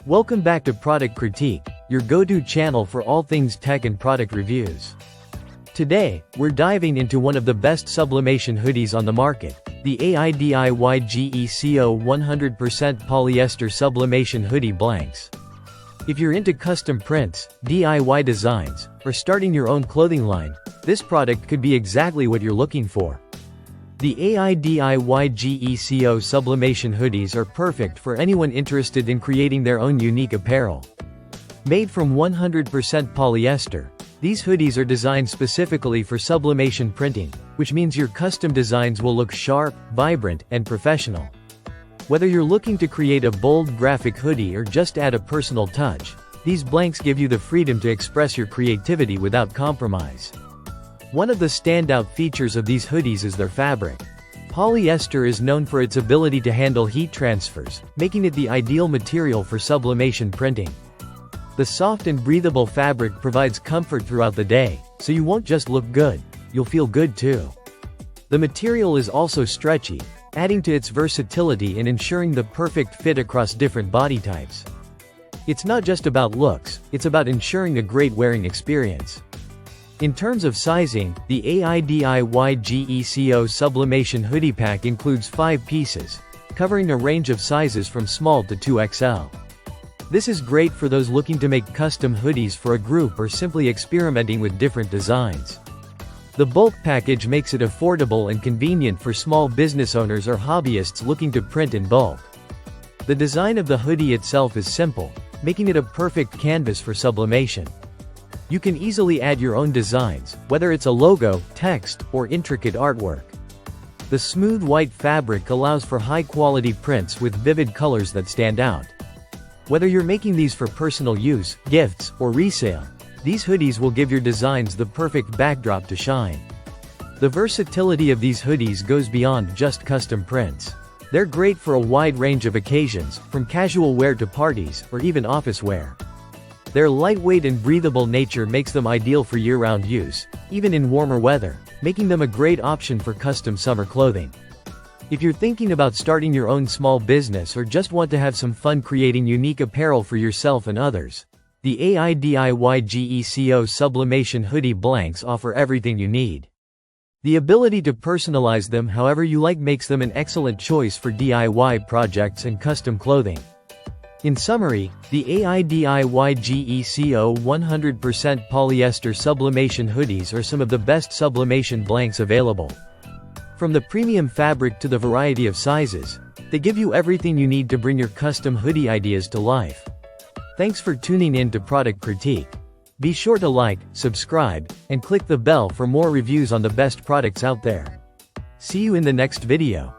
Welcome back to Product Critique, your go-to channel for all things tech and product reviews. Today, we're diving into one of the best sublimation hoodies on the market, the AiDiYGECO 100% polyester sublimation hoodie blanks. If you're into custom prints, DIY designs, or starting your own clothing line, this product could be exactly what you're looking for. The AiDiYGECO sublimation hoodies are perfect for anyone interested in creating their own unique apparel. Made from 100% polyester, these hoodies are designed specifically for sublimation printing, which means your custom designs will look sharp, vibrant, and professional. Whether you're looking to create a bold graphic hoodie or just add a personal touch, these blanks give you the freedom to express your creativity without compromise. One of the standout features of these hoodies is their fabric. Polyester is known for its ability to handle heat transfers, making it the ideal material for sublimation printing. The soft and breathable fabric provides comfort throughout the day, so you won't just look good, you'll feel good too. The material is also stretchy, adding to its versatility and ensuring the perfect fit across different body types. It's not just about looks, it's about ensuring a great wearing experience. In terms of sizing, the AiDiYGECO sublimation hoodie pack includes 5 pieces, covering a range of sizes from small to 2XL. This is great for those looking to make custom hoodies for a group or simply experimenting with different designs. The bulk package makes it affordable and convenient for small business owners or hobbyists looking to print in bulk. The design of the hoodie itself is simple, making it a perfect canvas for sublimation. You can easily add your own designs, whether it's a logo, text, or intricate artwork. The smooth white fabric allows for high-quality prints with vivid colors that stand out. Whether you're making these for personal use, gifts, or resale, these hoodies will give your designs the perfect backdrop to shine. The versatility of these hoodies goes beyond just custom prints. They're great for a wide range of occasions, from casual wear to parties, or even office wear. Their lightweight and breathable nature makes them ideal for year-round use, even in warmer weather, making them a great option for custom summer clothing. If you're thinking about starting your own small business or just want to have some fun creating unique apparel for yourself and others, the AiDiYGECO sublimation hoodie blanks offer everything you need. The ability to personalize them however you like makes them an excellent choice for DIY projects and custom clothing. In summary, the AiDiYGECO 100% polyester sublimation hoodies are some of the best sublimation blanks available. From the premium fabric to the variety of sizes, they give you everything you need to bring your custom hoodie ideas to life. Thanks for tuning in to Product Critique. Be sure to like, subscribe, and click the bell for more reviews on the best products out there. See you in the next video.